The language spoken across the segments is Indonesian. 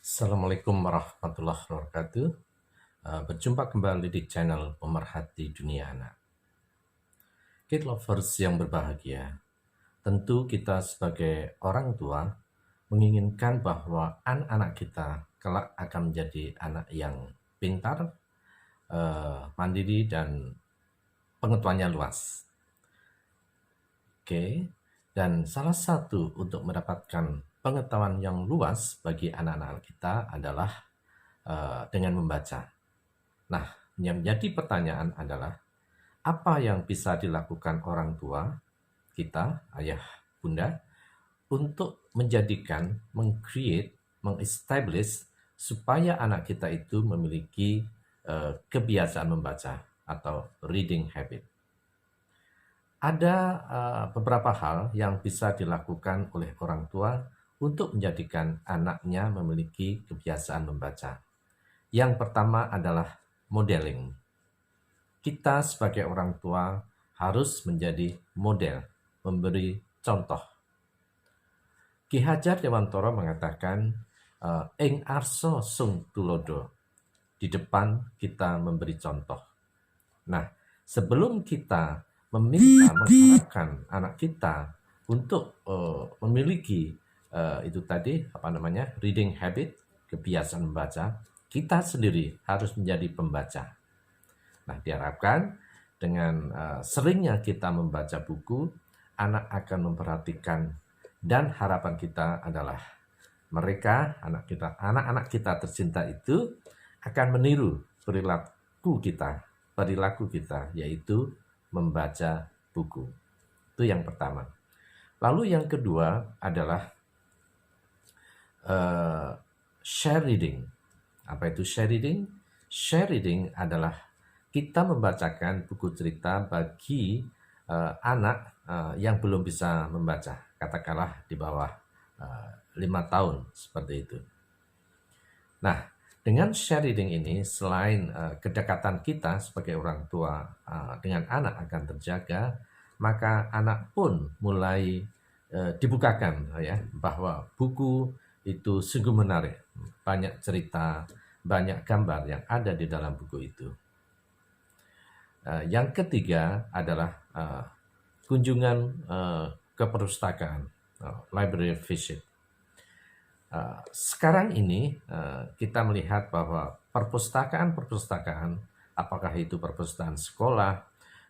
Assalamualaikum warahmatullahi wabarakatuh. Berjumpa kembali di channel Pemerhati Dunia Anak. Kid lovers yang berbahagia, tentu kita sebagai orang tua menginginkan bahwa anak-anak kita kelak akan menjadi anak yang pintar, mandiri, dan pengetahuannya luas. Oke, dan salah satu untuk mendapatkan pengetahuan yang luas bagi anak-anak kita adalah dengan membaca. Nah, yang menjadi pertanyaan adalah, apa yang bisa dilakukan orang tua kita, ayah, bunda, untuk menjadikan, meng-create, meng-establish supaya anak kita itu memiliki kebiasaan membaca atau reading habit. Ada beberapa hal yang bisa dilakukan oleh orang tua untuk menjadikan anaknya memiliki kebiasaan membaca. Yang pertama adalah modeling. Kita sebagai orang tua harus menjadi model, memberi contoh. Ki Hajar Dewantara mengatakan, ing arso sung tulodo, di depan kita memberi contoh. Nah, sebelum kita mengharapkan anak kita untuk memiliki itu tadi reading habit, kebiasaan membaca, kita sendiri harus menjadi pembaca. Nah, diharapkan dengan seringnya kita membaca buku, anak akan memperhatikan, dan harapan kita adalah mereka, anak-anak kita tercinta itu akan meniru perilaku kita, yaitu membaca buku. Itu yang pertama. Lalu yang kedua adalah share reading. Apa itu share reading? Share reading adalah kita membacakan buku cerita bagi anak yang belum bisa membaca, katakanlah di bawah 5 tahun, seperti itu. Nah, dengan share reading ini, selain kedekatan kita sebagai orang tua dengan anak akan terjaga, maka anak pun mulai dibukakan ya, bahwa buku itu sungguh menarik, banyak cerita, banyak gambar yang ada di dalam buku itu. Yang ketiga adalah kunjungan ke perpustakaan, library visit. Sekarang ini kita melihat bahwa perpustakaan, apakah itu perpustakaan sekolah,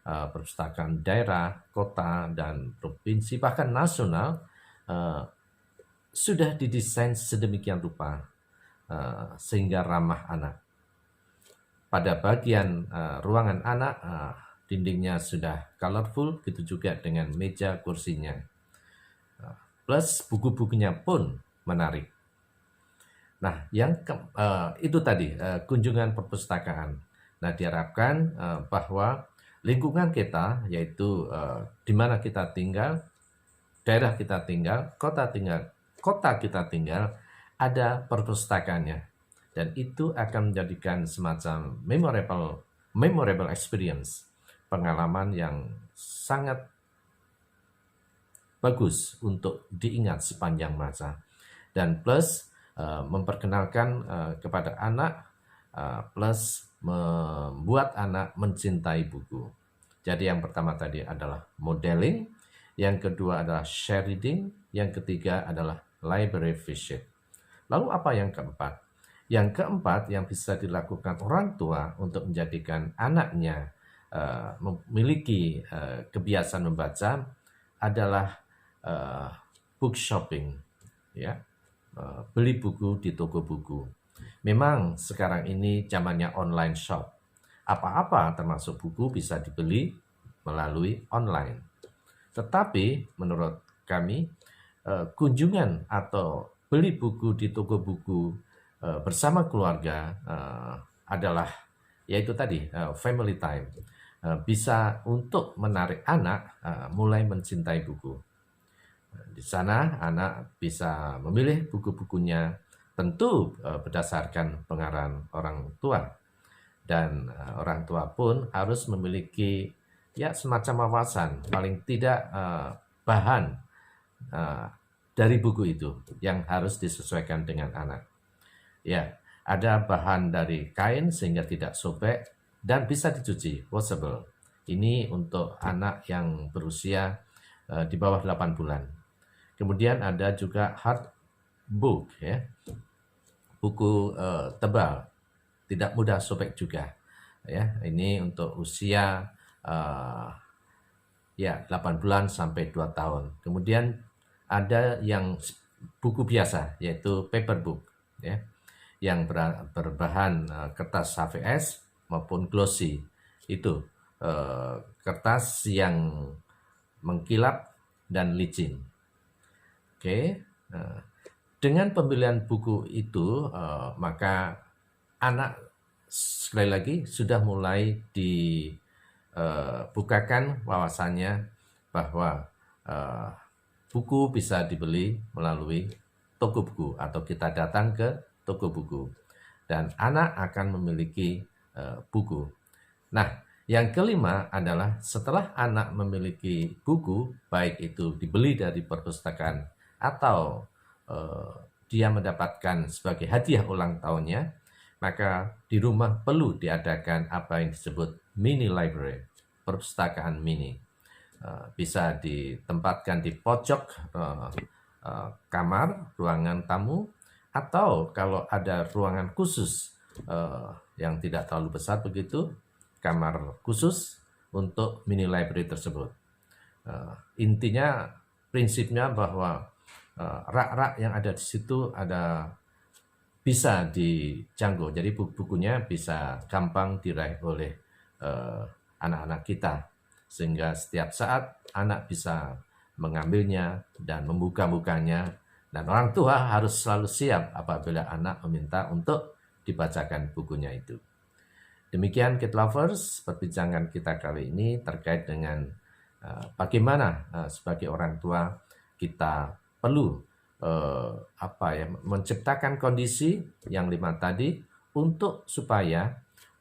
perpustakaan daerah, kota, dan provinsi, bahkan nasional, sudah didesain sedemikian rupa sehingga ramah anak. Pada bagian ruangan anak, dindingnya sudah colorful, gitu juga dengan meja kursinya. Plus buku-bukunya pun menarik. Nah, itu tadi kunjungan perpustakaan. Nah, diharapkan bahwa lingkungan kita, yaitu di mana kita tinggal, daerah kita tinggal, kota kita tinggal, ada perpustakaannya. Dan itu akan menjadikan semacam memorable experience, pengalaman yang sangat bagus untuk diingat sepanjang masa. Dan plus memperkenalkan kepada anak, plus membuat anak mencintai buku. Jadi yang pertama tadi adalah modeling, yang kedua adalah share reading, yang ketiga adalah library visit. Lalu apa yang keempat? Yang keempat yang bisa dilakukan orang tua untuk menjadikan anaknya memiliki kebiasaan membaca adalah book shopping, ya, beli buku di toko buku. Memang sekarang ini zamannya online shop. Apa-apa termasuk buku bisa dibeli melalui online. Tetapi menurut kami, kunjungan atau beli buku di toko buku bersama keluarga adalah, yaitu tadi, family time. Bisa untuk menarik anak mulai mencintai buku. Di sana anak bisa memilih buku-bukunya, tentu berdasarkan pengarahan orang tua. Dan orang tua pun harus memiliki ya semacam wawasan, paling tidak bahan dari buku itu yang harus disesuaikan dengan anak. Ya, ada bahan dari kain sehingga tidak sobek dan bisa dicuci, washable. Ini untuk anak yang berusia di bawah 8 bulan. Kemudian ada juga hard book, ya, buku tebal, tidak mudah sobek juga. Ya, ini untuk usia uh, ya 8 bulan sampai 2 tahun. Kemudian ada yang buku biasa yaitu paper book, ya, yang berbahan kertas HVS maupun glossy. Itu kertas yang mengkilap dan licin. Oke, dengan pemilihan buku itu maka anak sekali lagi sudah mulai dibukakan wawasannya bahwa buku bisa dibeli melalui toko buku atau kita datang ke toko buku dan anak akan memiliki buku. Nah, yang kelima adalah setelah anak memiliki buku, baik itu dibeli dari perpustakaan atau dia mendapatkan sebagai hadiah ulang tahunnya, maka di rumah perlu diadakan apa yang disebut mini library, perpustakaan mini. Bisa ditempatkan di pojok kamar, ruangan tamu, atau kalau ada ruangan khusus yang tidak terlalu besar begitu, kamar khusus untuk mini library tersebut. Intinya, prinsipnya bahwa rak-rak yang ada di situ bisa dijangkau, jadi buku-bukunya bisa gampang diraih oleh anak-anak kita, sehingga setiap saat anak bisa mengambilnya dan membuka-bukanya, dan orang tua harus selalu siap apabila anak meminta untuk dibacakan bukunya itu. Demikian Kid Lovers, perbincangan kita kali ini terkait dengan bagaimana sebagai orang tua kita perlu menciptakan kondisi yang 5 tadi untuk supaya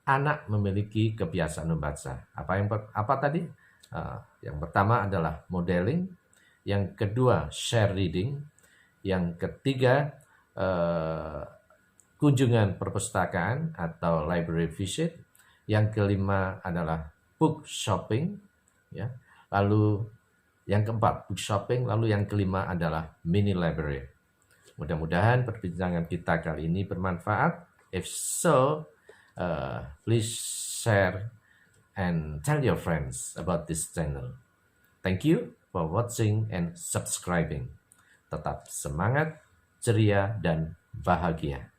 anak memiliki kebiasaan membaca. Apa tadi? Yang pertama adalah modeling, yang kedua share reading, yang ketiga kunjungan perpustakaan atau library visit, yang kelima adalah book shopping, ya. Lalu yang keempat book shopping, lalu yang kelima adalah mini library. Mudah-mudahan perbincangan kita kali ini bermanfaat. If so, please share and tell your friends about this channel. Thank you for watching and subscribing. Tetap semangat, ceria, dan bahagia.